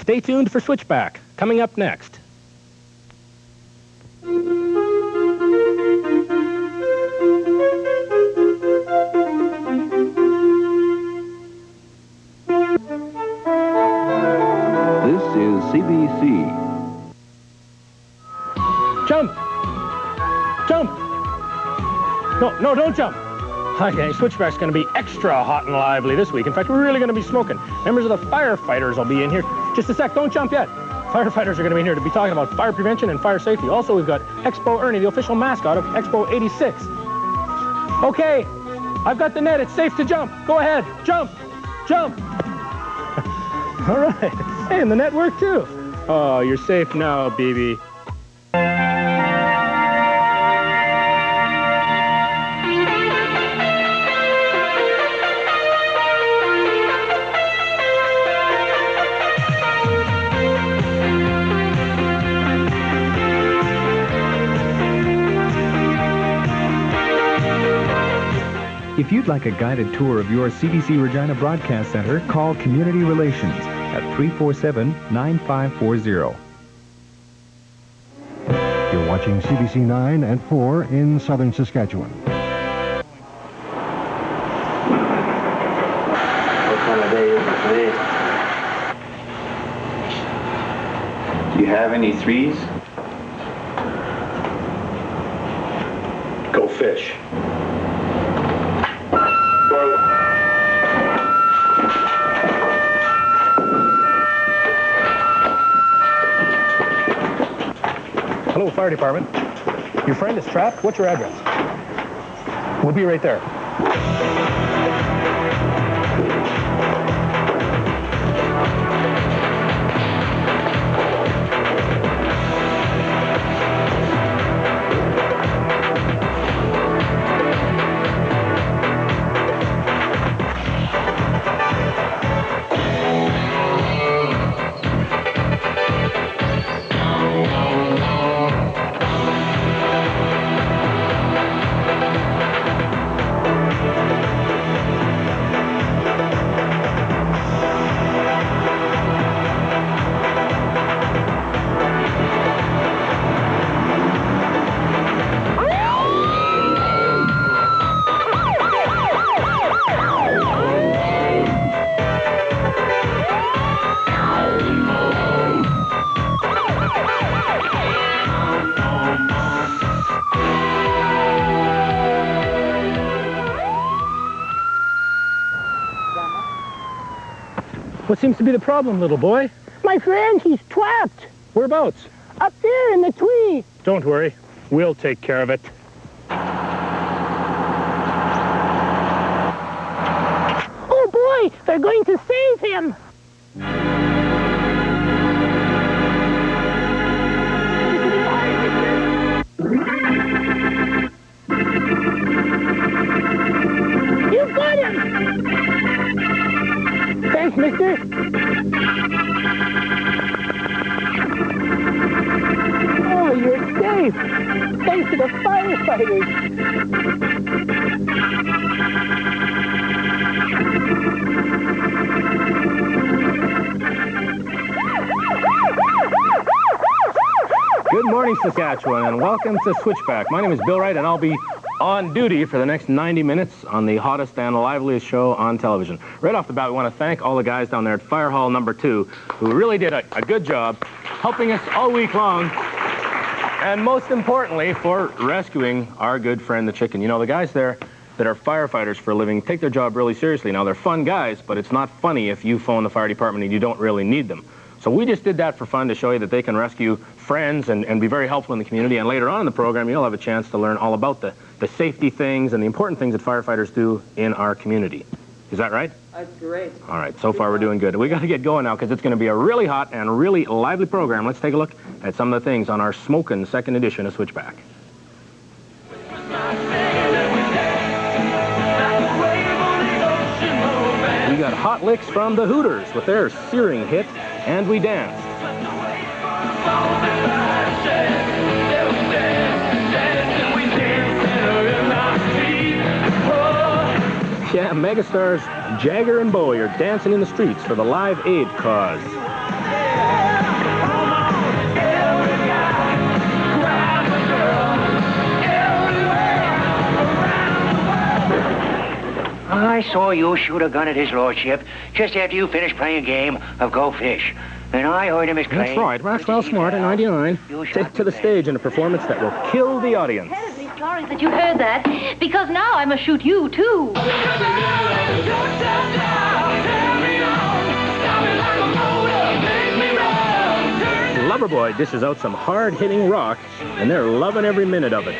Stay tuned for Switchback, coming up next. This is CBC. Jump! Jump! No, don't jump. Okay, Switchback's going to be extra hot and lively this week. In fact, we're really going to be smoking. Members of the firefighters will be in here. Just a sec, don't jump yet. Firefighters are going to be in here to be talking about fire prevention and fire safety. Also, we've got Expo Ernie, the official mascot of Expo 86. Okay, I've got the net. It's safe to jump. Go ahead. Jump. Jump. All right. Hey, and the net worked too. Oh, you're safe now, baby. If you'd like a guided tour of your CBC Regina Broadcast Center, call Community Relations at 347-9540. You're watching CBC 9 and 4 in southern Saskatchewan. What kind of day is it today? Do you have any threes? Go fish. Hello, fire department. Your friend is trapped. What's your address? We'll be right there. What seems to be the problem, little boy? My friend, he's trapped. Whereabouts? Up there in the tree. Don't worry. We'll take care of it. Oh boy, they're going to save him. You've got him. Thanks, mister. Oh, you're safe. Thanks to the firefighters. Good morning, Saskatchewan, and welcome to Switchback. My name is Bill Wright, and I'll be on duty for the next 90 minutes on the hottest and liveliest show on television. Right off the bat, we want to thank all the guys down there at Fire Hall number 2 who really did a good job helping us all week long, and most importantly, for rescuing our good friend, the chicken. You know, the guys there that are firefighters for a living take their job really seriously. Now, they're fun guys, but it's not funny if you phone the fire department and you don't really need them. So we just did that for fun to show you that they can rescue friends and be very helpful in the community. And later on in the program, you'll have a chance to learn all about the safety things and the important things that firefighters do in our community. Is that right? That's great. All right, so far we're doing good. We got to get going now because it's going to be a really hot and really lively program. Let's take a look at some of the things on our smokin' second edition of Switchback. We got hot licks from the Hooters with their searing hit, And We Danced. Yeah, megastars Jagger and Bowie are dancing in the streets for the Live Aid cause. I saw you shoot a gun at his lordship just after you finished playing a game of Go Fish. And I heard him exclaim... That's right. Maxwell Smart in 99 take to the stage in a performance that will kill the audience. Terribly sorry that you heard that, because now I must shoot you, too. Loverboy dishes out some hard-hitting rock, and they're loving every minute of it.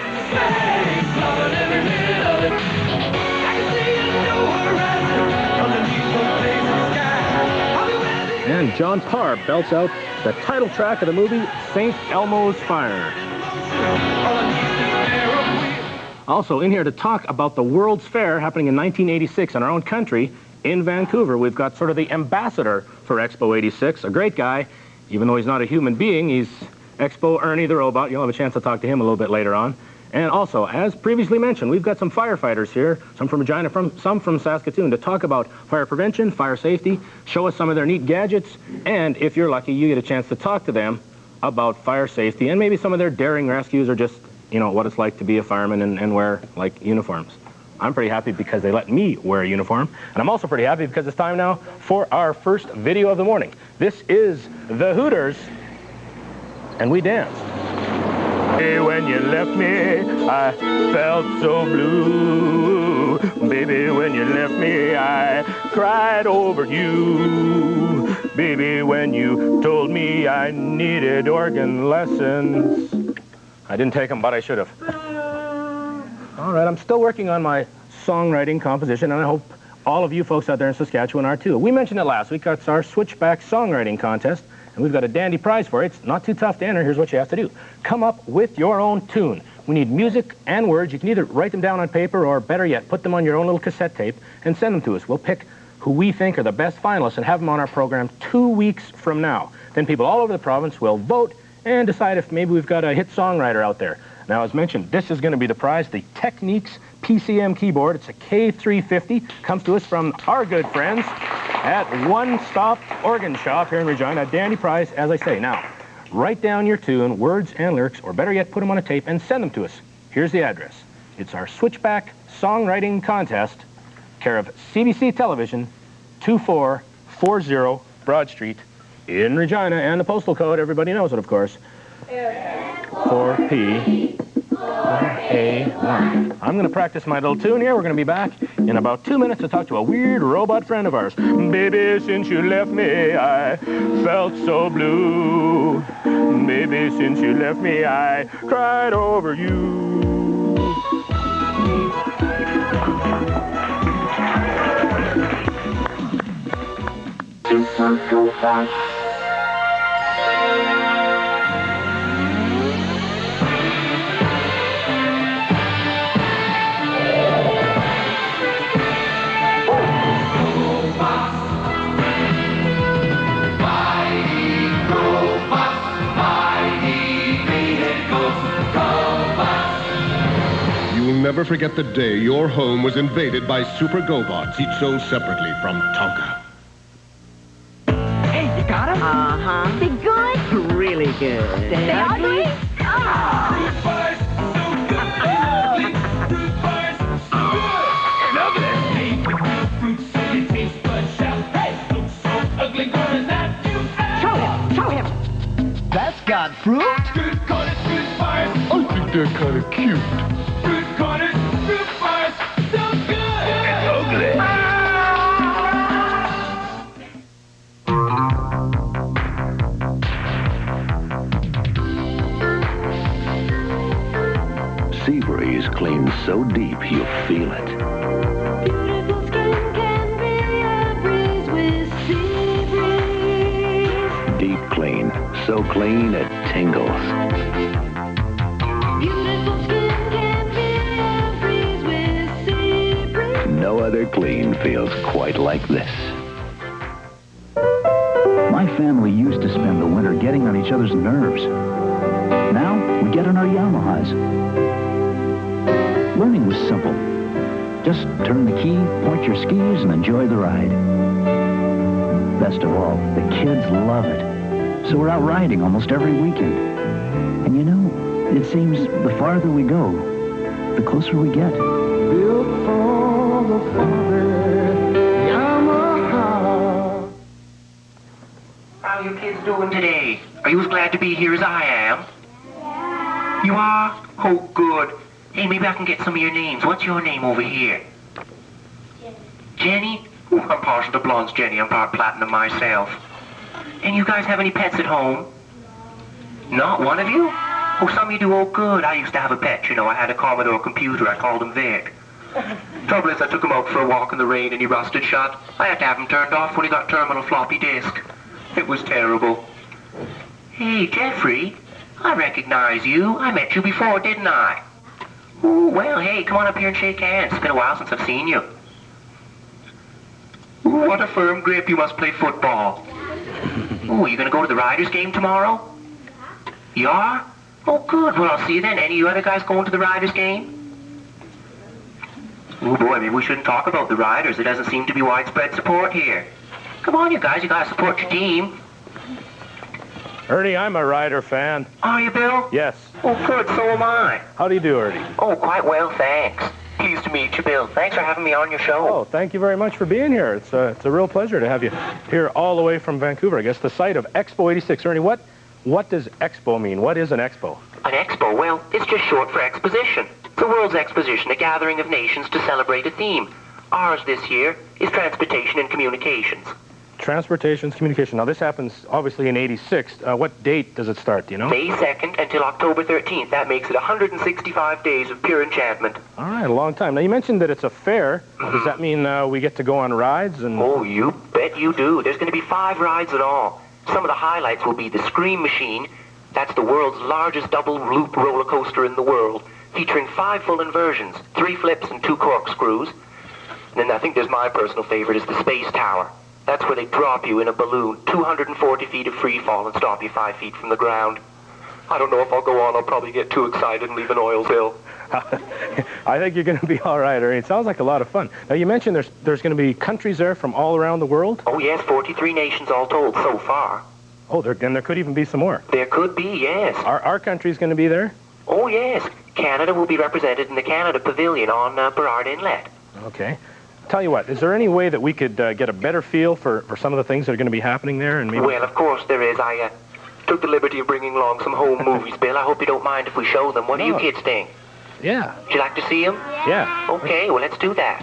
And John Parr belts out the title track of the movie, St. Elmo's Fire. Also in here to talk about the World's Fair happening in 1986 in our own country, in Vancouver. We've got sort of the ambassador for Expo 86, a great guy. Even though he's not a human being, he's Expo Ernie the robot. You'll have a chance to talk to him a little bit later on. And also, as previously mentioned, we've got some firefighters here, some from Regina, some from Saskatoon, to talk about fire prevention, fire safety, show us some of their neat gadgets, and if you're lucky, you get a chance to talk to them about fire safety and maybe some of their daring rescues or just, you know, what it's like to be a fireman and wear, like, uniforms. I'm pretty happy because they let me wear a uniform, and I'm also pretty happy because it's time now for our first video of the morning. This is the Hooters, and we danced. Hey, when you left me, I felt so blue. Baby, when you left me, I cried over you. Baby, when you told me I needed organ lessons. I didn't take them, but I should have. All right, I'm still working on my songwriting composition, and I hope all of you folks out there in Saskatchewan are too. We mentioned it last week. It's our Switchback songwriting contest, and we've got a dandy prize for it. It's not too tough to enter. Here's what you have to do. Come up with your own tune. We need music and words. You can either write them down on paper or, better yet, put them on your own little cassette tape and send them to us. We'll pick who we think are the best finalists and have them on our program 2 weeks from now. Then people all over the province will vote and decide if maybe we've got a hit songwriter out there. Now, as mentioned, this is going to be the prize, the Techniques PCM keyboard. It's a K350. Comes to us from our good friends at One Stop Organ Shop here in Regina. A dandy prize, as I say. Now, write down your tune, words and lyrics, or better yet, put them on a tape and send them to us. Here's the address. It's our Switchback Songwriting Contest, care of CBC Television, 2440 Broad Street in Regina. And the postal code, everybody knows it, of course. 4P4A1. I'm going to practice my little tune here. We're going to be back in about 2 minutes to talk to a weird robot friend of ours. Baby, since you left me, I felt so blue. Baby, since you left me, I cried over you. This one so fast. Never forget the day your home was invaded by Super GoBots, each sold separately from Tonka. Hey, you got him? Uh-huh. They good? Really good. They ugly? Show him. That's got fruit? I think they're kind of cute. Sea breeze cleans so deep you'll feel it. Beautiful skin can be a breeze with sea breeze. Deep clean, so clean it tingles. Beautiful skin can be a breeze with sea breeze. No other clean feels quite like this. My family used to spend the winter getting on each other's nerves. Now we get on our Yamahas. Learning was simple. Just turn the key, point your skis, and enjoy the ride. Best of all, the kids love it. So we're out riding almost every weekend. And you know, it seems the farther we go, the closer we get. Built for How are you kids doing today? Are you as glad to be here as I am? You are? Oh, good. Hey, maybe I can get some of your names. What's your name over here? Jenny? Ooh, I'm partial to blondes, Jenny. I'm part platinum myself. And you guys have any pets at home? Not one of you? Oh, some of you do. Oh, good. I used to have a pet, you know. I had a Commodore computer. I called him Vic. Trouble is, I took him out for a walk in the rain and he rusted shut. I had to have him turned off when he got terminal floppy disk. It was terrible. Hey, Jeffrey, I recognize you. I met you before, didn't I? Ooh, well, hey, come on up here and shake hands. It's been a while since I've seen you. Ooh, what a firm grip. You must play football. Ooh, you gonna go to the Riders game tomorrow? You are? Oh, good. Well, I'll see you then. Any of you other guys going to the Riders game? Oh, boy, maybe we shouldn't talk about the Riders. There doesn't seem to be widespread support here. Come on, you guys. You gotta support your team. Ernie, I'm a Rider fan. Are you, Bill? Yes. Oh, good. So am I. How do you do, Ernie? Oh, quite well, thanks. Pleased to meet you, Bill. Thanks for having me on your show. Oh, thank you very much for being here. It's a real pleasure to have you here all the way from Vancouver. I guess the site of Expo 86. Ernie, what does Expo mean? What is an Expo? An Expo? Well, it's just short for exposition. It's a world's exposition, a gathering of nations to celebrate a theme. Ours this year is transportation and communications. Transportation, communication. Now, this happens, obviously, in 86. What date does it start, do you know? May 2nd until October 13th. That makes it 165 days of pure enchantment. All right, a long time. Now, you mentioned that it's a fair. Does that mean we get to go on rides? And Oh, you bet you do. There's going to be 5 rides in all. Some of the highlights will be the Scream Machine. That's the world's largest double-loop roller coaster in the world, featuring 5 full inversions, 3 flips and 2 corkscrews. And then I think there's my personal favorite is the Space Tower. That's where they drop you in a balloon, 240 feet of free fall, and stop you 5 feet from the ground. I don't know if I'll go on. I'll probably get too excited and leave an oil spill. I think you're going to be all right, Ernie. It sounds like a lot of fun. Now, you mentioned there's going to be countries there from all around the world? Oh, yes, 43 nations all told so far. Oh, and there could even be some more. There could be, yes. Our country's going to be there? Oh, yes. Canada will be represented in the Canada Pavilion on Burrard Inlet. Okay. Tell you what, is there any way that we could get a better feel for some of the things that are going to be happening there? And maybe... Well, of course there is. I took the liberty of bringing along some home movies, Bill. I hope you don't mind if we show them. What do you kids think? Yeah. Would you like to see them? Yeah. Okay, well, let's do that.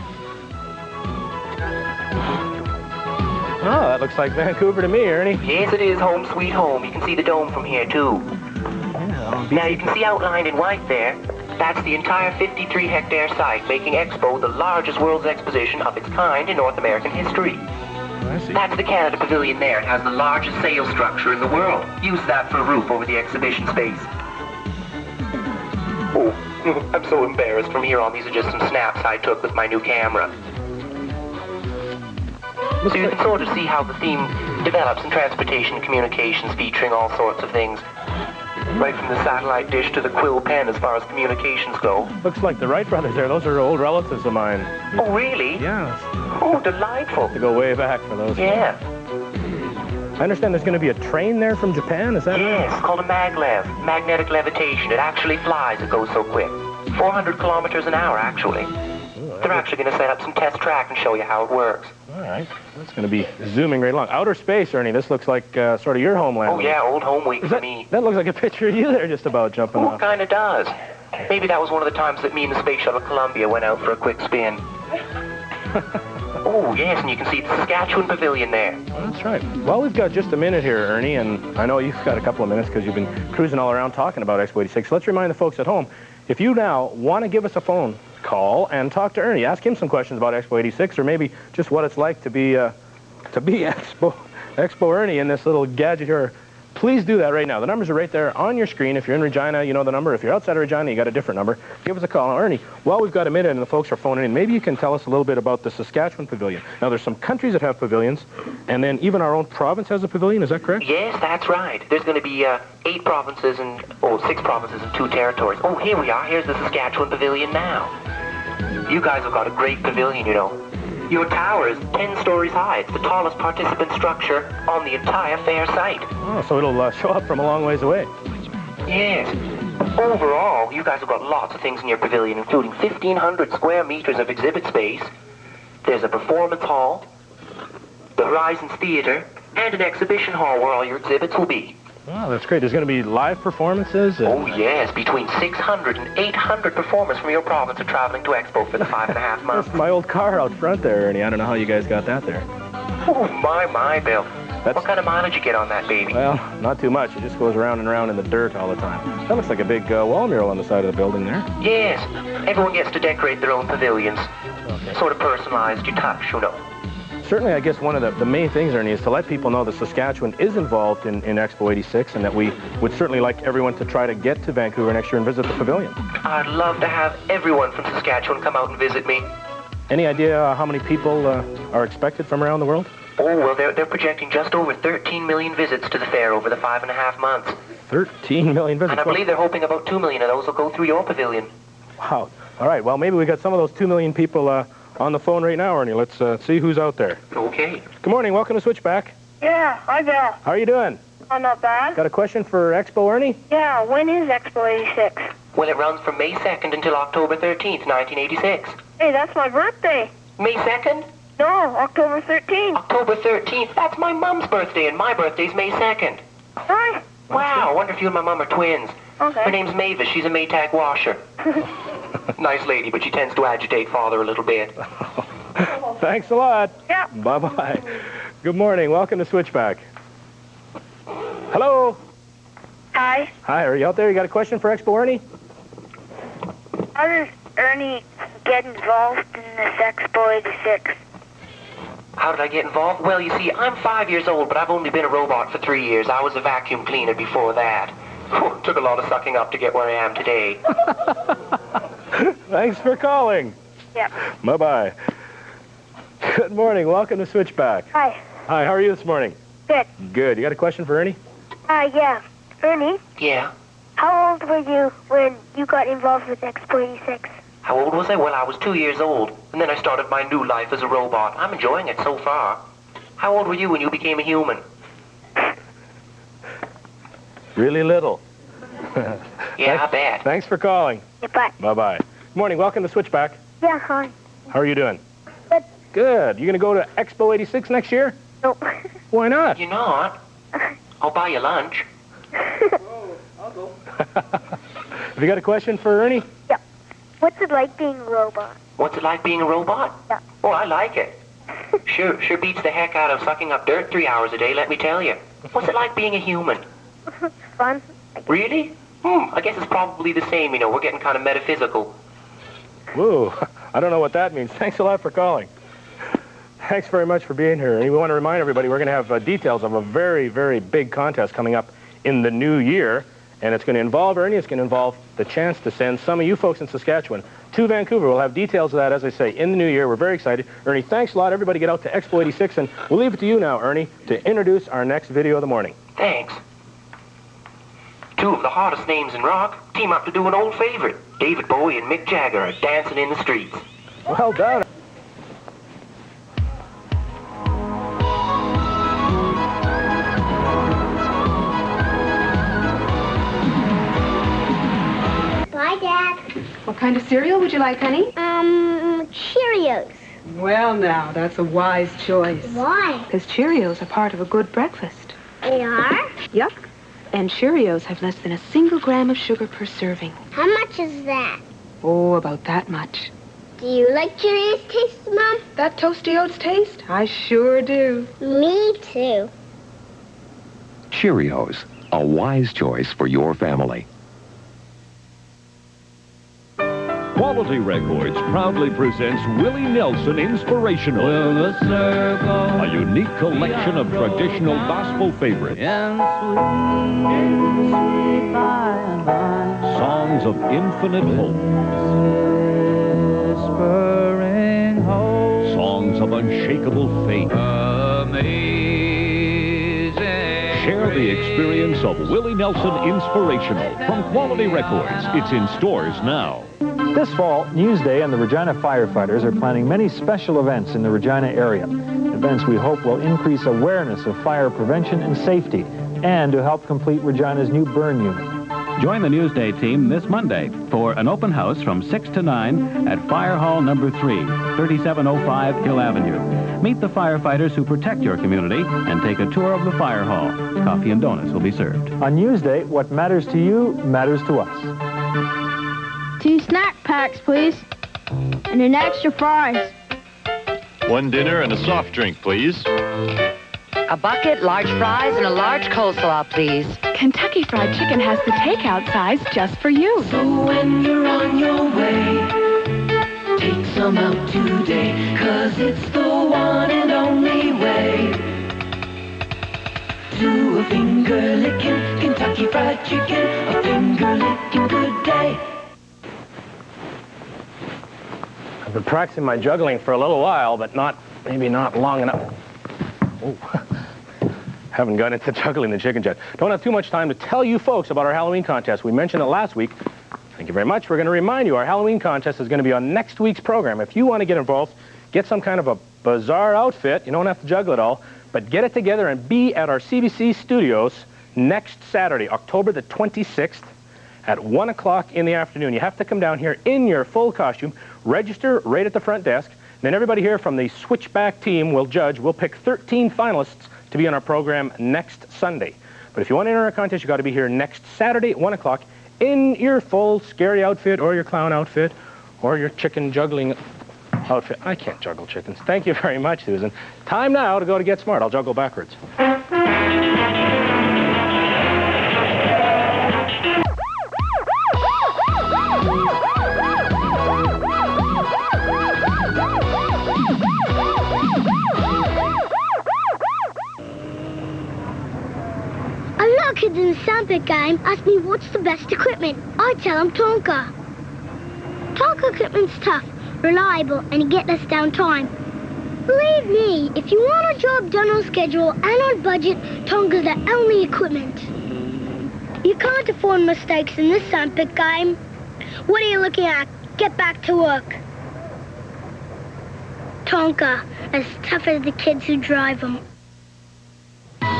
Oh, that looks like Vancouver to me, Ernie. Yes, it is home sweet home. You can see the dome from here, too. Yeah, now, you can see outlined in white there, that's the entire 53-hectare site, making Expo the largest world's exposition of its kind in North American history. I see. That's the Canada Pavilion there. It has the largest sail structure in the world. Use that for a roof over the exhibition space. Oh, I'm so embarrassed. From here on, these are just some snaps I took with my new camera. So you can sort of see how the theme develops in transportation and communications, featuring all sorts of things. Right from the satellite dish to the quill pen as far as communications go. Looks like the Wright brothers there. Those are old relatives of mine. Oh, really? Yeah. Oh, delightful. To go way back for those. Yeah. I understand there's going to be a train there from Japan, is that right? Yes, it's called a maglev, magnetic levitation. It actually flies, it goes so quick. 400 kilometers an hour, actually. Ooh, They're actually going to set up some test track and show you how it works. All right. That's going to be zooming right along. Outer space, Ernie. This looks like sort of your homeland. Oh, yeah, old home week for me. That looks like a picture of you there just about jumping off. It kind of does. Maybe that was one of the times that me and the Space Shuttle Columbia went out for a quick spin. Oh, yes, and you can see the Saskatchewan Pavilion there. That's right. Well, we've got just a minute here, Ernie, and I know you've got a couple of minutes because you've been cruising all around talking about Expo 86. So let's remind the folks at home, if you now want to give us a phone call and talk to Ernie, ask him some questions about Expo 86 or maybe just what it's like to be Expo Ernie in this little gadget here, please do that right now. The numbers are right there on your screen. If you're in Regina, you know the number. If you're outside of Regina, you got a different number. Give us a call. Now, Ernie, while we've got a minute and the folks are phoning in, maybe you can tell us a little bit about the Saskatchewan Pavilion. Now, there's some countries that have pavilions, and then even our own province has a pavilion. Is that correct? Yes, that's right. There's going to be 6 provinces and 2 territories. Oh, here we are. Here's the Saskatchewan Pavilion now. You guys have got a great pavilion, you know. Your tower is 10 stories high. It's the tallest participant structure on the entire fair site. Oh, so it'll show up from a long ways away. Yes. Overall, you guys have got lots of things in your pavilion, including 1,500 square meters of exhibit space, There's a performance hall, the Horizons Theater, and an exhibition hall where all your exhibits will be. Wow, that's great. There's going to be live performances? Oh, yes. Between 600 and 800 performers from your province are traveling to Expo for the 5.5 months. That's my old car out front there, Ernie. I don't know how you guys got that there. Oh, my, Bill. What kind of mileage you get on that, baby? Well, not too much. It just goes around and around in the dirt all the time. That looks like a big wall mural on the side of the building there. Yes. Everyone gets to decorate their own pavilions. Okay. Sort of personalized, you touch, you know. Certainly, I guess one of the main things, Ernie, is to let people know that Saskatchewan is involved in Expo 86 and that we would certainly like everyone to try to get to Vancouver next year and visit the pavilion. I'd love to have everyone from Saskatchewan come out and visit me. Any idea how many people are expected from around the world? Oh, well, they're projecting just over 13 million visits to the fair over the 5.5 months. 13 million visits? And I believe they're hoping about 2 million of those will go through your pavilion. Wow. All right, well, maybe we got some of those 2 million people on the phone right now, Ernie. Let's see who's out there. Okay. Good morning. Welcome to Switchback. Yeah, hi there. How are you doing? I'm not bad. Got a question for Expo, Ernie? Yeah, when is Expo 86? Well, it runs from May 2nd until October 13th, 1986. Hey, that's my birthday. May 2nd? No, October 13th. October 13th? That's my mom's birthday, and my birthday's May 2nd. Hi. Wow, I wonder if you and my mom are twins. Okay. Her name's Mavis. She's a Maytag washer. Nice lady, but she tends to agitate father a little bit. Thanks a lot. Yeah. Bye-bye. Good morning. Welcome to Switchback. Hello. Hi. Hi, are you out there? You got a question for Expo, Ernie? How does Ernie get involved in this Expo 86? How did I get involved? Well, you see, I'm 5 years old, but I've only been a robot for 3 years. I was a vacuum cleaner before that. Took a lot of sucking up to get where I am today. Thanks for calling. Yep. Bye-bye. Good morning. Welcome to Switchback. Hi. Hi, how are you this morning? Good. Good. You got a question for Ernie? Yeah. Ernie? Yeah? How old were you when you got involved with Expo 86? How old was I? Well, I was 2 years old, and then I started my new life as a robot. I'm enjoying it so far. How old were you when you became a human? Really little. Yeah, I bet. Thanks for calling. Yeah, bye. Bye-bye. Good morning. Welcome to Switchback. Yeah, hi. How are you doing? Good. Good. You going to go to Expo 86 next year? Nope. Why not? You're not? I'll buy you lunch. I'll go. Have you got a question for Ernie? Yeah. What's it like being a robot? What's it like being a robot? Yeah. Oh, I like it. Sure beats the heck out of sucking up dirt 3 hours a day, let me tell you. What's it like being a human? Fun. Really? I guess it's probably the same, you know. We're getting kind of metaphysical. Whoa, I don't know what that means. Thanks a lot for calling. Thanks very much for being here. And we want to remind everybody we're going to have details of a very, very big contest coming up in the new year. And it's going to involve, Ernie, it's going to involve the chance to send some of you folks in Saskatchewan to Vancouver. We'll have details of that, as I say, in the new year. We're very excited. Ernie, thanks a lot. Everybody get out to Expo 86, and we'll leave it to you now, Ernie, to introduce our next video of the morning. Thanks. Two of the hottest names in rock team up to do an old favorite. David Bowie and Mick Jagger are dancing in the streets. Well done. Bye, Dad. What kind of cereal would you like, honey? Cheerios. Well, now, that's a wise choice. Why? Because Cheerios are part of a good breakfast. They are? Yup. And Cheerios have less than a single gram of sugar per serving. How much is that? Oh, about that much. Do you like Cheerios taste, Mom? That Toasty Oats taste? I sure do. Me too. Cheerios, a wise choice for your family. Quality Records proudly presents Willie Nelson Inspirational. A unique collection of traditional gospel favorites. Songs of infinite hope. Songs of unshakable faith. Share the experience of Willie Nelson Inspirational from Quality Records. It's in stores now. This fall, Newsday and the Regina firefighters are planning many special events in the Regina area. Events we hope will increase awareness of fire prevention and safety and to help complete Regina's new burn unit. Join the Newsday team this Monday for an open house from 6 to 9 at Fire Hall number 3, 3705 Hill Avenue. Meet the firefighters who protect your community and take a tour of the fire hall. Coffee and donuts will be served. On Newsday, what matters to you matters to us. 2 snack packs, please. And an extra fries. 1 dinner and a soft drink, please. A bucket, large fries, and a large coleslaw, please. Kentucky Fried Chicken has the takeout size just for you. So when you're on your way, take some out today, 'cause it's the one and only way to a finger-licking Kentucky Fried Chicken, a finger-licking good day. I've been practicing my juggling for a little while, but maybe not long enough. Oh. Haven't got into juggling the chickens yet. Don't have too much time to tell you folks about our Halloween contest. We mentioned it last week. Thank you very much. We're going to remind you our Halloween contest is going to be on next week's program. If you want to get involved, get some kind of a bizarre outfit. You don't have to juggle it all, but get it together and be at our CBC studios next Saturday, October the 26th at 1 o'clock in the afternoon. You have to come down here in your full costume, register right at the front desk. Then everybody here from the Switchback team will judge. We'll pick 13 finalists to be on our program next Sunday. But if you want to enter our contest, you've got to be here next Saturday at 1 o'clock in your full scary outfit or your clown outfit or your chicken juggling outfit. I can't juggle chickens. Thank you very much, Susan. Time now to go to Get Smart. I'll juggle backwards. Kids in the Sandpit game ask me what's the best equipment. I tell them Tonka. Tonka equipment's tough, reliable, and you get less downtime. Believe me, if you want a job done on schedule and on budget, Tonka's the only equipment. You can't afford mistakes in this Sandpit game. What are you looking at? Get back to work. Tonka, as tough as the kids who drive them.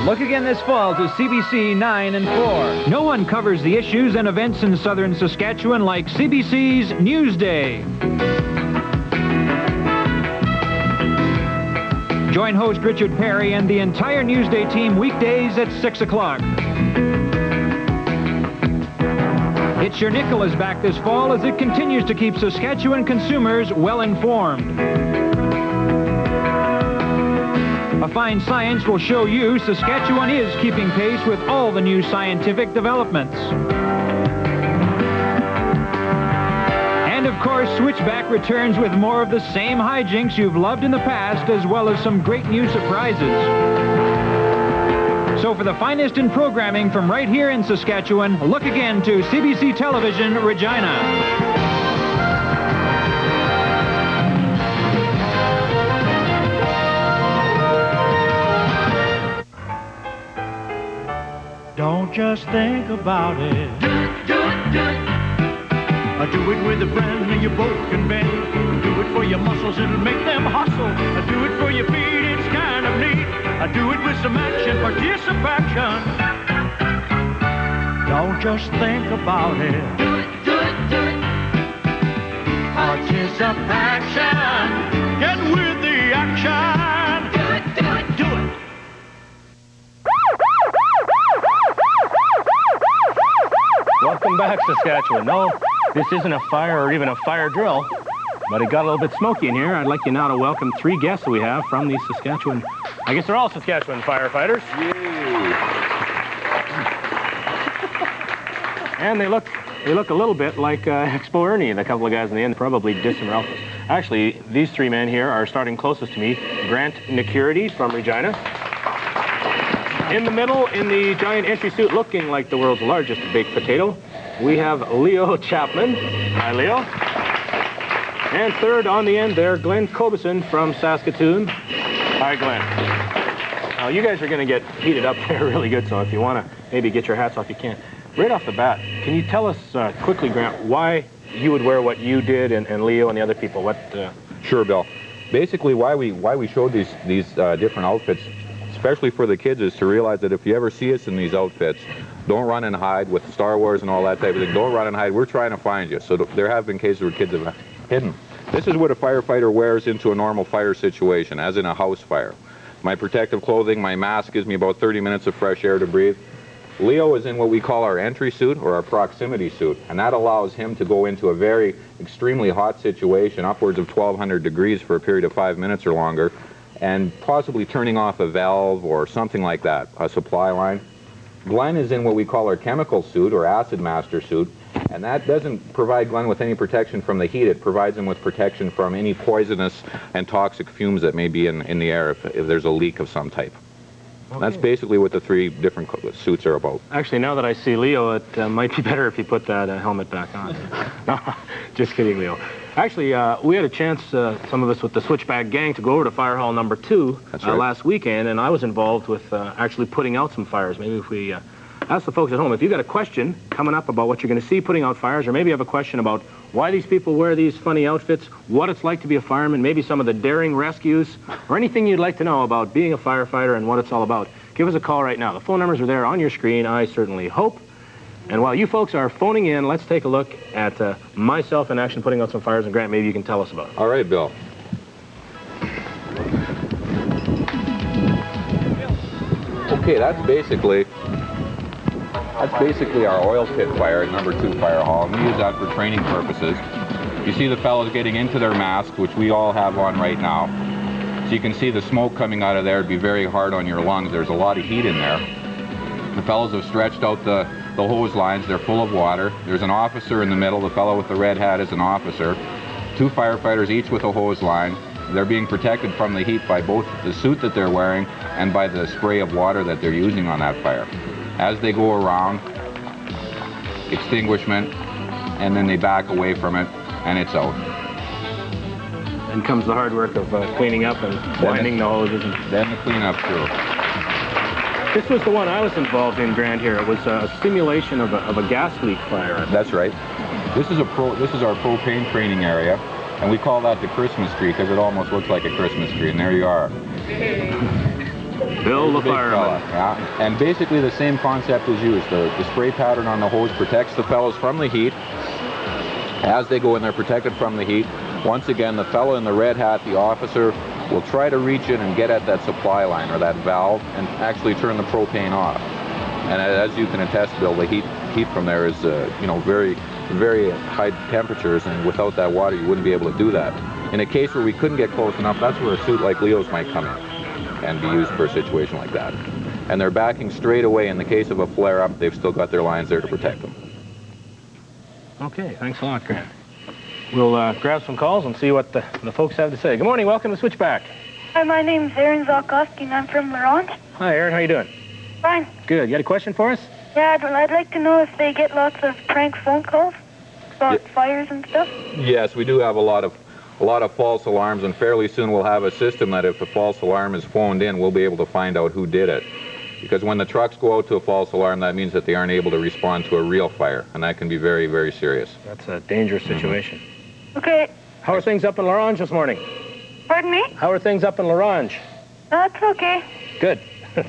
Look again this fall to CBC 9 and 4. No one covers the issues and events in southern Saskatchewan like CBC's Newsday. Join host Richard Perry and the entire Newsday team weekdays at 6 o'clock. It's Your Nickel is back this fall as it continues to keep Saskatchewan consumers well informed. A fine science will show you Saskatchewan is keeping pace with all the new scientific developments. And of course, Switchback returns with more of the same hijinks you've loved in the past, as well as some great new surprises. So for the finest in programming from right here in Saskatchewan, look again to CBC Television, Regina. Don't just think about it. Do it, do it, do it. Do it with a friend and you both can bend. Do it for your muscles, it'll make them hustle. Do it for your feet, it's kind of neat. Do it with some action, participation. Don't just think about it. Do it, do it, do it. Participation. Get with the action. Do it, do it, do it. Welcome back, Saskatchewan. No, this isn't a fire or even a fire drill, but it got a little bit smoky in here. I'd like you now to welcome 3 guests that we have from the Saskatchewan, I guess they're all Saskatchewan firefighters. Yay. And they look a little bit like Expo Ernie, the couple of guys in the end, probably distant relatives. Actually, these 3 men here are starting closest to me. Grant Nicurity from Regina. In the middle, in the giant entry suit, looking like the world's largest baked potato, we have Leo Chapman. Hi, Leo. And third on the end there, Glenn Cobison from Saskatoon. Hi, Glenn. Now, you guys are going to get heated up there really good, so if you want to maybe get your hats off, you can. Right off the bat, can you tell us quickly, Grant, why you would wear what you did and Leo and the other people? What? Sure, Bill. Basically, why we showed these different outfits. especially for the kids, is to realize that if you ever see us in these outfits, don't run and hide with Star Wars and all that type of thing. Don't run and hide. We're trying to find you. So there have been cases where kids have hidden. This is what a firefighter wears into a normal fire situation, as in a house fire. My protective clothing, my mask gives me about 30 minutes of fresh air to breathe. Leo is in what we call our entry suit or our proximity suit, and that allows him to go into a very extremely hot situation, upwards of 1,200 degrees for a period of 5 minutes or longer, and possibly turning off a valve or something like that, a supply line. Glenn is in what we call our chemical suit or acid master suit, and that doesn't provide Glenn with any protection from the heat. It provides him with protection from any poisonous and toxic fumes that may be in the air if there's a leak of some type. Okay. That's basically what the 3 different suits are about. Actually, now that I see Leo, it might be better if you put that helmet back on. No, just kidding, Leo. Actually, we had a chance, some of us with the Switchback gang, to go over to Fire Hall number 2 last weekend, and I was involved with actually putting out some fires. Maybe if we ask the folks at home, if you've got a question coming up about what you're going to see putting out fires, or maybe you have a question about why these people wear these funny outfits, what it's like to be a fireman, maybe some of the daring rescues, or anything you'd like to know about being a firefighter and what it's all about, give us a call right now. The phone numbers are there on your screen, I certainly hope. And while you folks are phoning in, let's take a look at myself in action putting out some fires, and Grant, maybe you can tell us about it. All right, Bill. Okay, that's basically our oil pit fire at number 2 Fire Hall, and we use that for training purposes. You see the fellows getting into their masks, which we all have on right now. So you can see the smoke coming out of there. It'd be very hard on your lungs. There's a lot of heat in there. The fellows have stretched out the hose lines. They're full of water. There's an officer in the middle. The fellow with the red hat is an officer. 2 firefighters, each with a hose line. They're being protected from the heat by both the suit that they're wearing and by the spray of water that they're using on that fire. As they go around, extinguishment, and then they back away from it, and it's out. Then comes the hard work of cleaning up and winding the hoses. Then the cleanup too. This was the one I was involved in, Grant, here. It was a simulation of a gas leak fire. That's right. This is our propane training area, and we call that the Christmas tree because it almost looks like a Christmas tree, and there you are. Bill the fireman. Yeah. And basically the same concept is used. The spray pattern on the hose protects the fellows from the heat. As they go in, they're protected from the heat. Once again, the fellow in the red hat, the officer, will try to reach in and get at that supply line or that valve and actually turn the propane off. And as you can attest, Bill, the heat from there is, very, very high temperatures, and without that water, you wouldn't be able to do that. In a case where we couldn't get close enough, that's where a suit like Leo's might come in and be used for a situation like that. And they're backing straight away. In the case of a flare-up, they've still got their lines there to protect them. Okay, thanks a lot, Grant. We'll grab some calls and see what the folks have to say. Good morning, welcome to Switchback. Hi, my name's Aaron Zalkowski, and I'm from Laurent. Hi, Aaron, how you doing? Fine. Good. You got a question for us? Yeah, I'd like to know if they get lots of prank phone calls about fires and stuff. Yes, we do have a lot of false alarms, and fairly soon we'll have a system that if a false alarm is phoned in, we'll be able to find out who did it. Because when the trucks go out to a false alarm, that means that they aren't able to respond to a real fire, and that can be very, very serious. That's a dangerous situation. Okay. How are things up in L'Orange this morning? Pardon me? How are things up in L'Orange? That's okay. Good.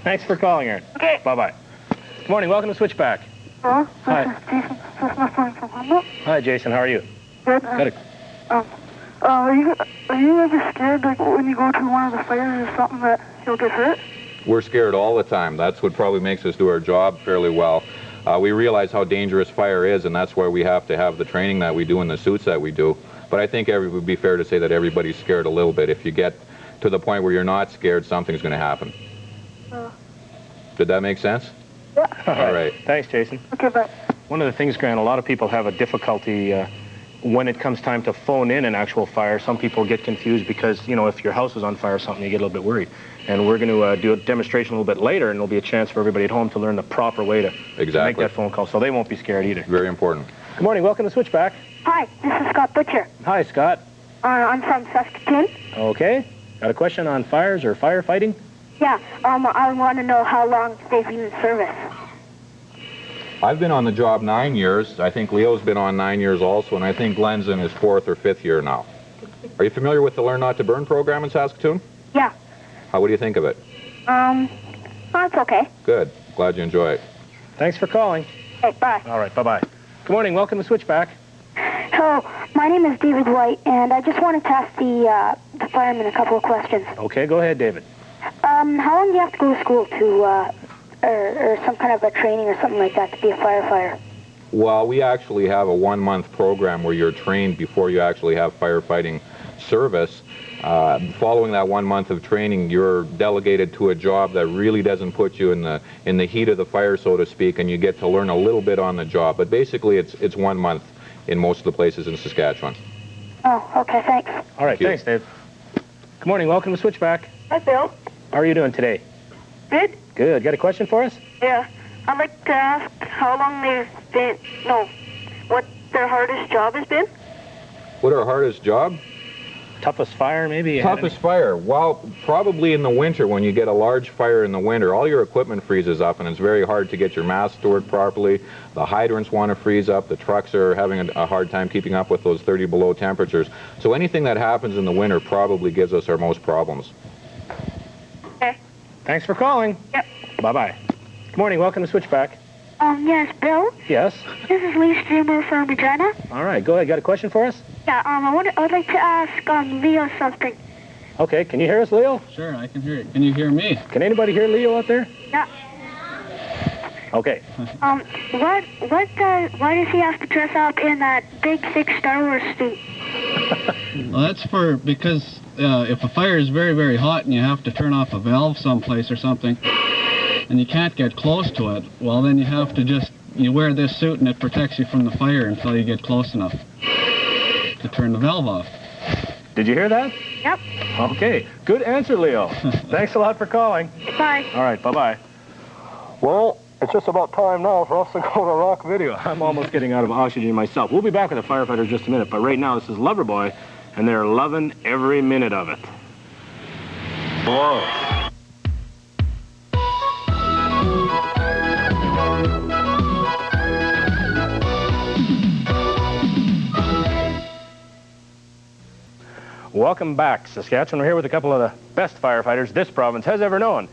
Thanks for calling, Aaron. Okay. Bye-bye. Good morning, welcome to Switchback. Hello? Hi. This is Jason. This is my phone from Humboldt. Hi, Jason, how are you? Good. Good. Are you ever scared, like, when you go to one of the fires or something, that you'll get hurt? We're scared all the time. That's what probably makes us do our job fairly well. We realize how dangerous fire is, and that's why we have to have the training that we do and the suits that we do. But I think it would be fair to say that everybody's scared a little bit. If you get to the point where you're not scared, something's going to happen. Did that make sense? Yeah. All right. Thanks, Jason. Okay, bye. One of the things, Grant, a lot of people have a difficulty when it comes time to phone in an actual fire. Some people get confused because, if your house is on fire or something, you get a little bit worried. And we're going to do a demonstration a little bit later, and there'll be a chance for everybody at home to learn the proper way to make that phone call, so they won't be scared either. Very important. Good morning, welcome to Switchback. Hi, this is Scott Butcher. Hi, Scott. I'm from Saskatoon. Okay. Got a question on fires or firefighting? Yeah, I want to know how long they've been in service. I've been on the job 9 years. I think Leo's been on 9 years also, and I think Glenn's in his 4th or 5th year now. Are you familiar with the Learn Not to Burn program in Saskatoon? Yeah. What do you think of it? Oh, it's okay. Good. Glad you enjoy it. Thanks for calling. Hey, bye. All right, bye-bye. Good morning. Welcome to Switchback. Hello, my name is David White, and I just wanted to ask the fireman a couple of questions. Okay, go ahead, David. How long do you have to go to school to, or some kind of a training or something like that to be a firefighter? Well, we actually have a 1-month program where you're trained before you actually have firefighting service. Following that 1 month of training, you're delegated to a job that really doesn't put you in the heat of the fire, so to speak, and you get to learn a little bit on the job. But basically, it's 1 month in most of the places in Saskatchewan. Oh, okay, thanks. All right, thanks, Dave. Good morning. Welcome to Switchback. Hi, Bill. How are you doing today? Good. Good. Got a question for us? Yeah. I'd like to ask how long they've been, what their hardest job has been. What our hardest job? Toughest fire, maybe? Toughest fire? Well, probably in the winter when you get a large fire in the winter. All your equipment freezes up and it's very hard to get your masks to work properly. The hydrants want to freeze up. The trucks are having a hard time keeping up with those 30 below temperatures. So anything that happens in the winter probably gives us our most problems. Okay. Thanks for calling. Yep. Bye-bye. Good morning. Welcome to Switchback. Yes, Bill? Yes? This is Lee Streamer from Regina. All right, go ahead. Got a question for us? Yeah, I'd like to ask Leo something. Okay, can you hear us, Leo? Sure, I can hear you. Can you hear me? Can anybody hear Leo out there? Yeah. Okay. Why does he have to dress up in that big, thick Star Wars suit? Well, that's because if a fire is very, very hot and you have to turn off a valve someplace or something, and you can't get close to it, well, then you have to you wear this suit and it protects you from the fire until you get close enough to turn the valve off. Did you hear that? Yep. Okay. Good answer, Leo. Thanks a lot for calling. Bye. All right, bye-bye. Well, it's just about time now for us to go to rock video. I'm almost getting out of oxygen myself. We'll be back with the firefighters in just a minute, but right now this is Loverboy, and they're loving every minute of it. Whoa. Welcome back, Saskatchewan. We're here with a couple of the best firefighters this province has ever known.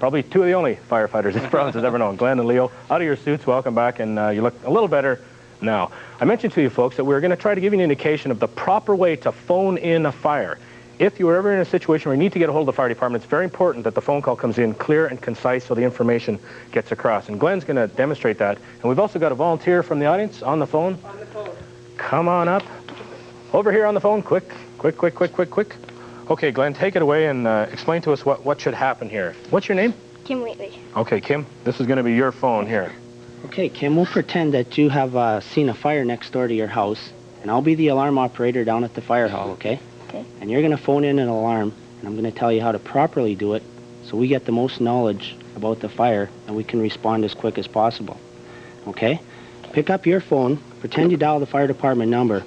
Probably two of the only firefighters this province has ever known. Glenn and Leo, out of your suits, welcome back, and you look a little better now. I mentioned to you folks that we were going to try to give you an indication of the proper way to phone in a fire. If you were ever in a situation where you need to get a hold of the fire department, it's very important that the phone call comes in clear and concise so the information gets across. And Glenn's going to demonstrate that. And we've also got a volunteer from the audience on the phone. On the phone. Come on up. Over here on the phone, quick. Okay, Glenn, take it away and explain to us what should happen here. What's your name? Kim Wheatley. Okay, Kim, this is going to be your phone here. Okay, Kim, we'll pretend that you have seen a fire next door to your house, and I'll be the alarm operator down at the fire hall, okay? Okay. And you're going to phone in an alarm, and I'm going to tell you how to properly do it so we get the most knowledge about the fire and we can respond as quick as possible, okay? Pick up your phone, pretend you dial the fire department number.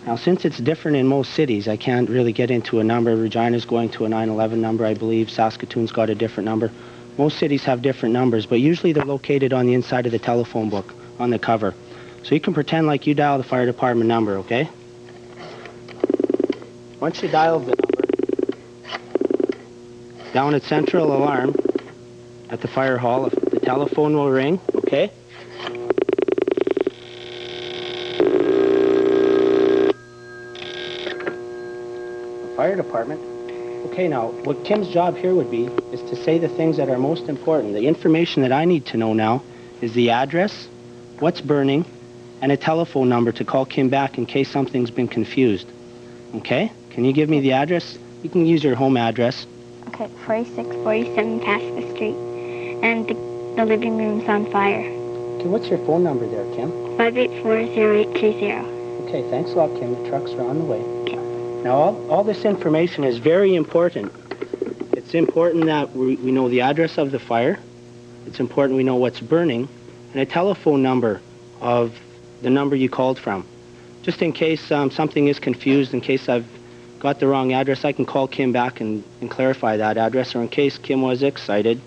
Now, since it's different in most cities, I can't really get into a number. Regina's going to a 911 number, I believe. Saskatoon's got a different number. Most cities have different numbers, but usually they're located on the inside of the telephone book, on the cover. So you can pretend like you dial the fire department number, okay? Once you dial the number, down at Central Alarm at the fire hall, the telephone will ring, okay? Fire department. Okay, now, what Kim's job here would be is to say the things that are most important. The information that I need to know now is the address, what's burning, and a telephone number to call Kim back in case something's been confused. Okay? Can you give me the address? You can use your home address. Okay, 4647 Casca Street. And the living room's on fire. Okay, what's your phone number there, Kim? 5840830. Okay, thanks a lot, Kim. The trucks are on the way. Now, all this information is very important. It's important that we know the address of the fire. It's important we know what's burning, and a telephone number of the number you called from. Just in case something is confused, in case I've got the wrong address, I can call Kim back and clarify that address, or in case Kim was excited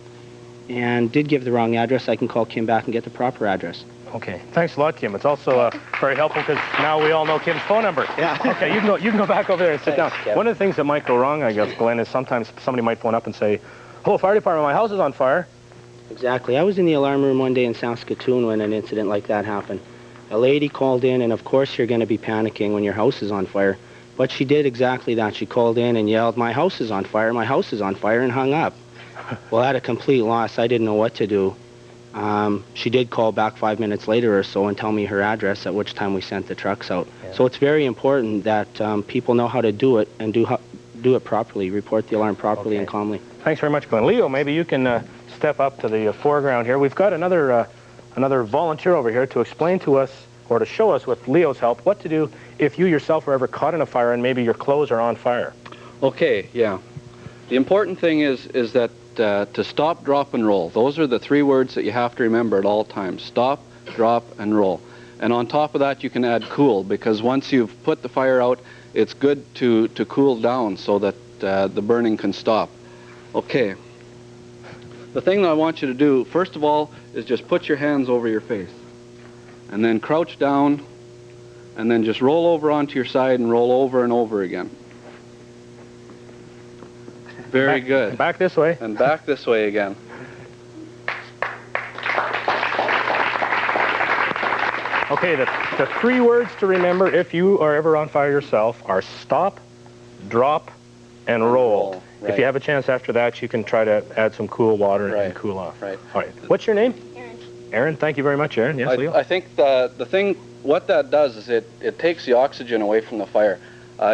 and did give the wrong address, I can call Kim back and get the proper address. Okay, thanks a lot, Kim. It's also very helpful because now we all know Kim's phone number. Yeah. Okay, you can go back over there and sit Thanks, down. Kim. One of the things that might go wrong, I guess, Glenn, is sometimes somebody might phone up and say, "Hello, fire department, my house is on fire." Exactly. I was in the alarm room one day in Saskatoon when an incident like that happened. A lady called in, and of course you're going to be panicking when your house is on fire. But she did exactly that. She called in and yelled, "My house is on fire, my house is on fire," and hung up. Well, at a complete loss, I didn't know what to do. She did call back 5 minutes later or so and tell me her address, at which time we sent the trucks out. Yeah. So it's very important that people know how to do it and do it properly, report the alarm properly and calmly. Thanks very much, Glenn. Leo, maybe you can step up to the foreground here. We've got another volunteer over here to explain to us, or to show us with Leo's help, what to do if you yourself are ever caught in a fire and maybe your clothes are on fire. Okay, yeah. The important thing is that to stop, drop, and roll. Those are the 3 words that you have to remember at all times. Stop, drop, and roll. And on top of that, you can add cool, because once you've put the fire out, it's good to cool down so that the burning can stop. Okay. The thing that I want you to do, first of all, is just put your hands over your face. And then crouch down, and then just roll over onto your side and roll over and over again. Very good. Back this way. And back this way again. Okay, the 3 words to remember if you are ever on fire yourself are stop, drop, and roll. Right. If you have a chance after that, you can try to add some cool water and cool off. Right. All right. What's your name? Aaron. Aaron, thank you very much, Aaron. Yes, Leo? I think the thing, what that does is it takes the oxygen away from the fire.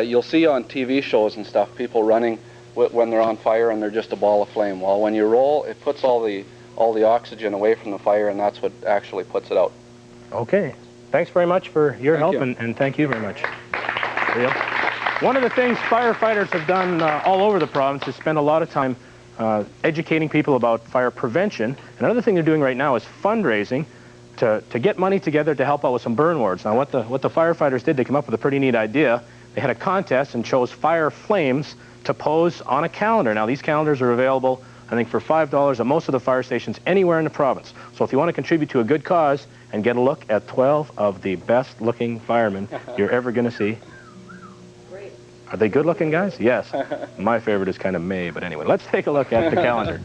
You'll see on TV shows and stuff, people running when they're on fire and they're just a ball of flame. Well, when you roll, it puts all the oxygen away from the fire, and that's what actually puts it out. Okay. Thanks very much for your help, and thank you very much. Leo. One of the things firefighters have done all over the province is spend a lot of time educating people about fire prevention. Another thing they're doing right now is fundraising to get money together to help out with some burn wards. Now, what the firefighters did, they came up with a pretty neat idea. They had a contest and chose fire flames to pose on a calendar. Now, these calendars are available, I think, for $5 at most of the fire stations anywhere in the province. So if you want to contribute to a good cause and get a look at 12 of the best-looking firemen you're ever going to see. Great. Are they good-looking guys? Yes. My favorite is kind of May, but anyway, let's take a look at the calendar.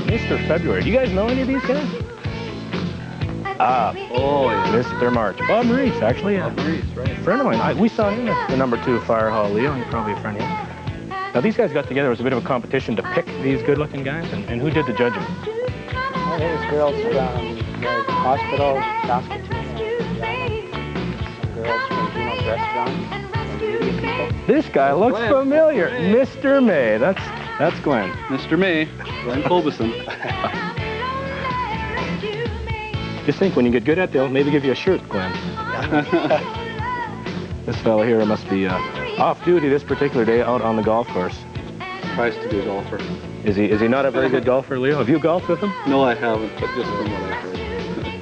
Mr. February. Do you guys know any of these guys? Oh, yeah. Mr. March. Bob Maurice, actually. Bob Maurice, right. A friend of mine. We saw him at the #2 Fire Hall, Leo. He's probably a friend of his. Now, these guys got together. It was a bit of a competition to pick these good-looking guys. And who did the judging? Well, there's girls from the hospital, Saskatoon, some girls from Gino's restaurant, and media people. This guy looks familiar. Mr. May. That's Glenn. Mr. May. Glenn Colbison. Just think, when you get good at it, they'll maybe give you a shirt, Glenn. This fellow here must be off duty this particular day out on the golf course. Tries to be a golfer. Is he not a very good golfer, Leo? Have you golfed with him? No, I haven't, but just from what I've heard.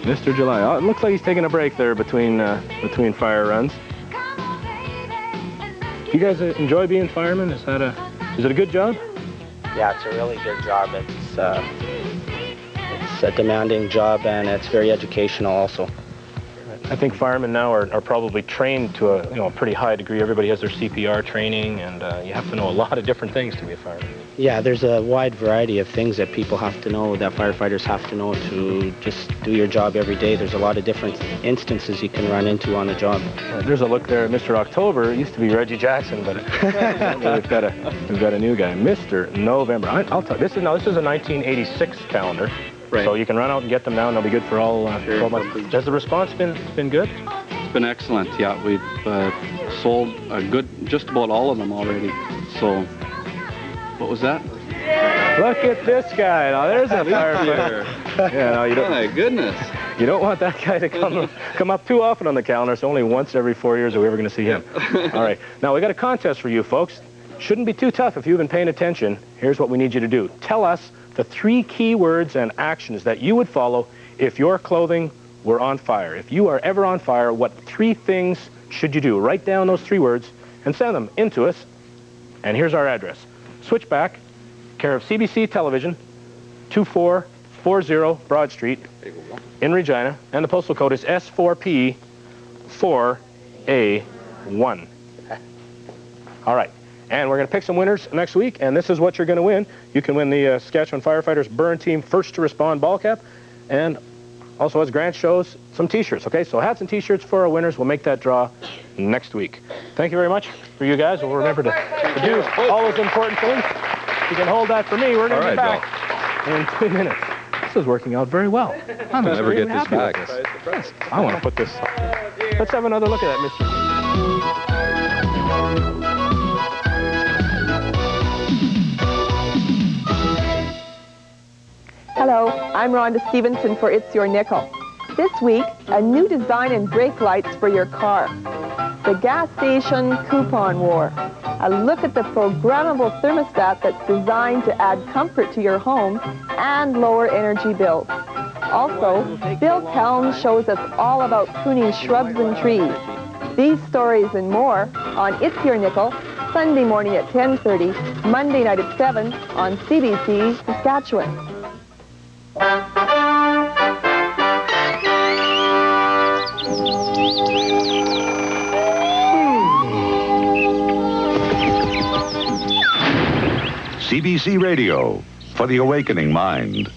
Mr. July. Oh, it looks like he's taking a break there between fire runs. You guys enjoy being firemen? Is it a good job? Yeah, it's a really good job. It's a demanding job, and it's very educational also. I think firemen now are probably trained to a pretty high degree. Everybody has their CPR training, and you have to know a lot of different things to be a fireman. Yeah, there's a wide variety of things that people have to know, that firefighters have to know to just do your job every day. There's a lot of different instances you can run into on the job. There's a look there at Mr. October. It used to be Reggie Jackson, but we've got a new guy, Mr. November. I'll tell you, this is a 1986 calendar. Right. So you can run out and get them now, and they'll be good for all 12 months. Has the response been good? It's been excellent, yeah. We've sold just about all of them already. So, what was that? Look at this guy. Now, there's a firefighter. Yeah, no, you don't. My goodness. You don't want that guy to come up too often on the calendar. It's only once every 4 years are we ever going to see him. All right. Now, we got a contest for you, folks. Shouldn't be too tough if you've been paying attention. Here's what we need you to do. Tell us the 3 key words and actions that you would follow if your clothing were on fire. If you are ever on fire, what 3 things should you do? Write down those 3 words and send them in to us. And here's our address. Switchback, care of CBC Television, 24 40 Broad Street in Regina, and the postal code is S4P4A1. All right, and we're going to pick some winners next week, and this is what you're going to win. You can win the Saskatchewan Firefighters Burn Team First to Respond ball cap, and also, as Grant shows, some T-shirts, okay? So hats and T-shirts for our winners. We'll make that draw next week. Thank you very much for you guys. We'll remember to do all those important things. You can hold that for me. We're going to be back in 2 minutes. This is working out very well. I'm never get this back. Yes, I want to put this. Let's have another look at that, Mr. Hello, I'm Rhonda Stevenson for It's Your Nickel. This week, a new design in brake lights for your car. The gas station coupon war. A look at the programmable thermostat that's designed to add comfort to your home and lower energy bills. Also, Bill Kelm shows us all about pruning shrubs and trees. These stories and more on It's Your Nickel, Sunday morning at 10:30, Monday night at 7 on CBC Saskatchewan. CBC Radio, for the awakening mind.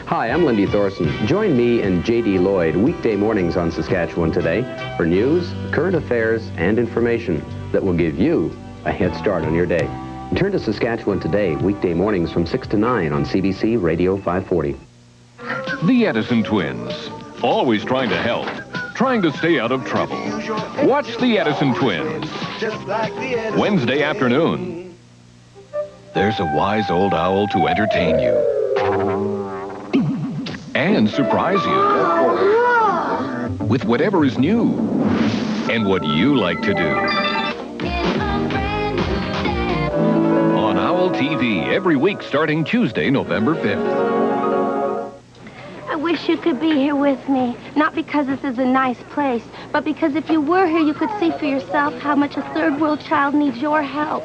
Hi, I'm Lindy Thorson. Join me and J.D. Lloyd weekday mornings on Saskatchewan Today for news, current affairs, and information that will give you a head start on your day. Turn to Saskatchewan Today weekday mornings from 6 to 9 on CBC Radio 540. The Edison twins, always trying to help, trying to stay out of trouble. Watch the Edison twins, Wednesday afternoon. There's a wise old owl to entertain you and surprise you with whatever is new and what you like to do. On Owl TV every week starting Tuesday, November 5th. I wish you could be here with me. Not because this is a nice place, but because if you were here, you could see for yourself how much a third world child needs your help.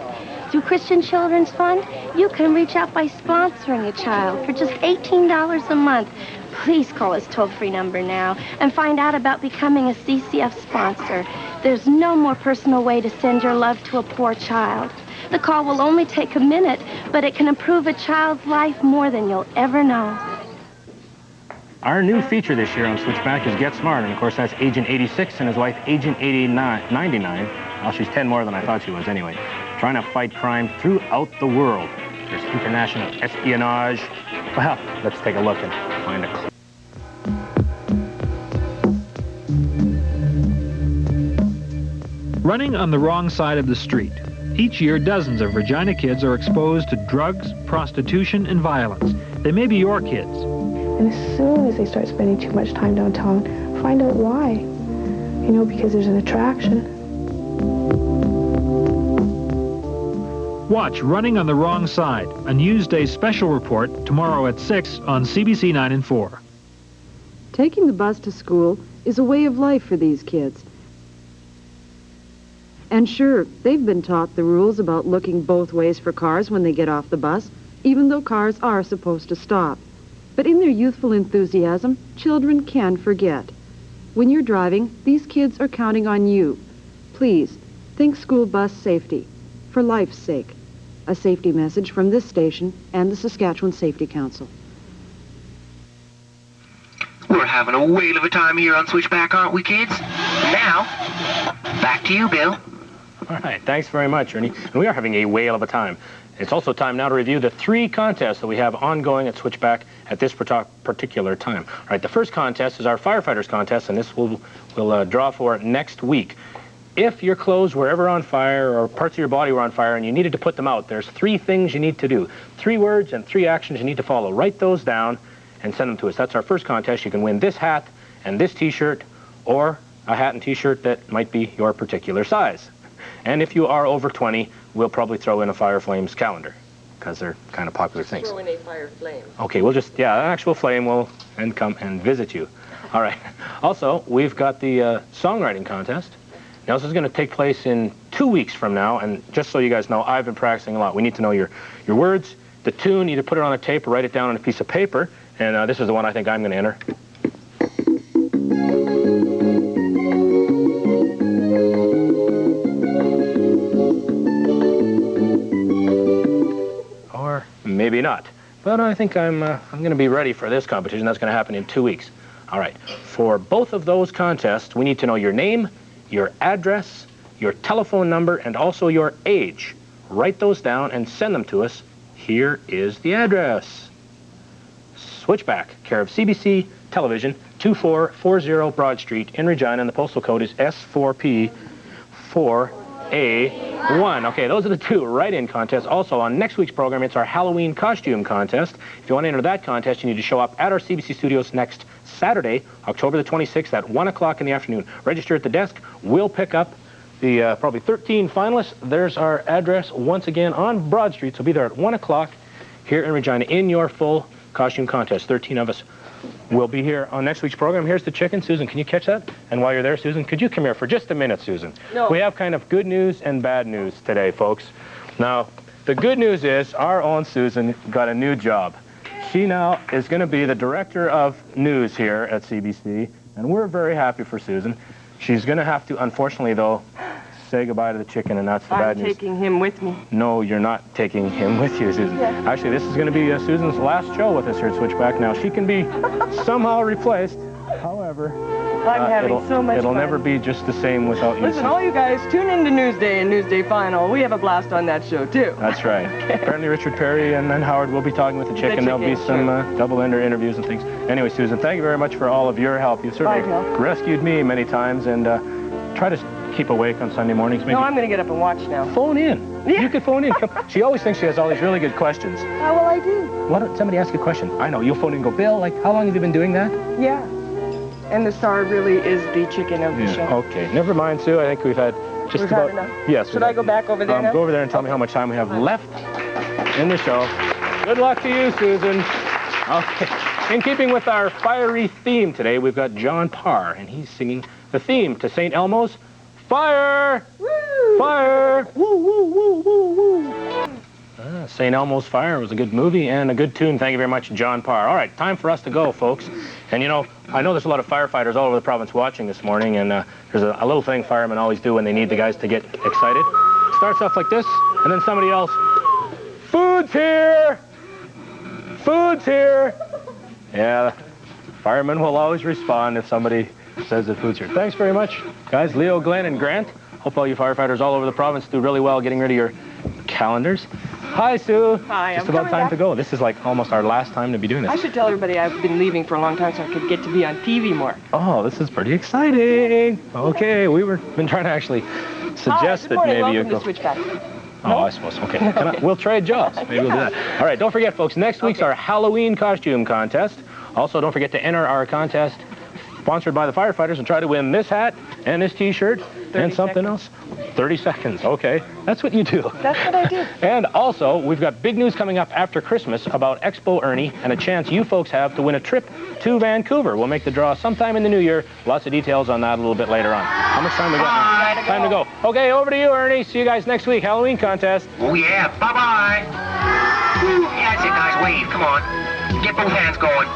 Through Christian Children's Fund, you can reach out by sponsoring a child for just $18 a month. Please call this toll-free number now and find out about becoming a CCF sponsor. There's no more personal way to send your love to a poor child. The call will only take a minute, but it can improve a child's life more than you'll ever know. Our new feature this year on Switchback is Get Smart, and of course that's Agent 86 and his wife Agent 99. Well, she's 10 more than I thought she was anyway. Trying to fight crime throughout the world. There's international espionage. Well, let's take a look and find a clue. Running on the wrong side of the street. Each year, dozens of Regina kids are exposed to drugs, prostitution, and violence. They may be your kids. And as soon as they start spending too much time downtown, find out why. You know, because there's an attraction. Watch Running on the Wrong Side, a Newsday special report tomorrow at 6 on CBC 9 and 4. Taking the bus to school is a way of life for these kids. And sure, they've been taught the rules about looking both ways for cars when they get off the bus, even though cars are supposed to stop. But in their youthful enthusiasm, children can forget. When you're driving, these kids are counting on you. Please, think school bus safety, for life's sake. A safety message from this station and the Saskatchewan Safety Council. We're having a whale of a time here on Switchback, aren't we, kids? Now, back to you, Bill. All right, thanks very much, Ernie. And we are having a whale of a time. It's also time now to review the 3 contests that we have ongoing at Switchback at this particular time. All right, the first contest is our firefighters contest, and this we'll draw for next week. If your clothes were ever on fire or parts of your body were on fire and you needed to put them out, there's 3 things you need to do. 3 words and 3 actions you need to follow. Write those down and send them to us. That's our first contest. You can win this hat and this T-shirt, or a hat and T-shirt that might be your particular size. And if you are over 20, we'll probably throw in a Fire Flames calendar, because they're kind of popular things. Throw in a fire flame. Okay, we'll just, yeah, an actual flame will come and visit you. All right. Also, we've got the songwriting contest. Now, this is going to take place in 2 weeks from now, and just so you guys know, I've been practicing a lot. We need to know your words, the tune, either put it on a tape or write it down on a piece of paper, And this is the one I think I'm going to enter. Or maybe not. But I think I'm going to be ready for this competition. That's going to happen in 2 weeks. All right. For both of those contests, we need to know your name, your address, your telephone number, and also your age. Write those down and send them to us. Here is the address. Switchback, care of CBC Television, 2440 Broad Street in Regina, and the postal code is S4P4A1. Okay, those are the two write-in contests. Also, on next week's program, it's our Halloween costume contest. If you want to enter that contest, you need to show up at our CBC studios next Saturday, October the 26th at 1 o'clock in the afternoon. Register at the desk. We'll pick up the probably 13 finalists. There's our address once again on Broad Street, so be there at 1 o'clock here in Regina in your full costume contest. 13 of us will be here on next week's program. Here's the chicken. Susan, can you catch that? And while you're there, Susan, could you come here for just a minute, Susan? No. We have kind of good news and bad news today, folks. Now, the good news is our own Susan got a new job. She now is going to be the director of news here at CBC, and we're very happy for Susan. She's going to have to, unfortunately, though, say goodbye to the chicken, and that's the bad news. I'm taking him with me. No, you're not taking him with you, Susan. Yeah. Actually, this is going to be Susan's last show with us here at Switchback. Now, she can be somehow replaced. However, I'm having so much it'll fun. never be just the same without you. Listen, all you guys, tune in to Newsday and Newsday Final. We have a blast on that show, too. That's right. Apparently, Richard Perry and Howard will be talking with the chicken. There'll be some double-ender interviews and things. Anyway, Susan, thank you very much for all of your help. You've certainly rescued me many times, and try to keep awake on Sunday mornings. Maybe. No, I'm going to get up and watch now. Phone in. Yeah. You could phone in. She always thinks she has all these really good questions. Well, I do. Why don't somebody ask a question? I know. You'll phone in and go, Bill, like, how long have you been doing that? Yeah. And the star really is the chicken of the show. Okay. Never mind, Sue. I think we've had just We've about... had enough? Yes. Should I go back over there now? Go over there and tell me how much time we have left in the show. Good luck to you, Susan. Okay. In keeping with our fiery theme today, we've got John Parr, and he's singing the theme to St. Elmo's Fire! Woo! Fire! Woo, woo, woo, woo, woo. St. Elmo's Fire was a good movie and a good tune. Thank you very much, John Parr. All right, time for us to go, folks. And, you know, I know there's a lot of firefighters all over the province watching this morning, and there's a little thing firemen always do when they need the guys to get excited. It starts off like this, and then somebody else, food's here! Food's here! Yeah, firemen will always respond if somebody says that food's here. Thanks very much, guys. Leo, Glenn, and Grant. Hope all you firefighters all over the province do really well getting rid of your calendars. Hi, Sue. Hi, Just I'm about coming time back. to go. This is like almost our last time to be doing this. I should tell everybody I've been leaving for a long time so I could get to be on TV more. Oh, this is pretty exciting. Okay, been trying to actually suggest that maybe you Welcome go. to Switchback. Oh, I suppose. Okay. We'll trade jobs. Maybe we'll do that. All right, don't forget, folks, next week's our Halloween costume contest. Also, don't forget to enter our contest sponsored by the firefighters and try to win this hat and this T-shirt and something else. 30 seconds. Okay. That's what you do. That's what I do. And also, we've got big news coming up after Christmas about Expo Ernie and a chance you folks have to win a trip to Vancouver. We'll make the draw sometime in the new year. Lots of details on that a little bit later on. How much time we got now? Time to go. Okay, over to you, Ernie. See you guys next week. Halloween contest. Oh, yeah. Bye-bye. Woo. Yeah, that's it, guys. Wave. Come on. Get both hands going.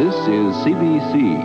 This is CBC,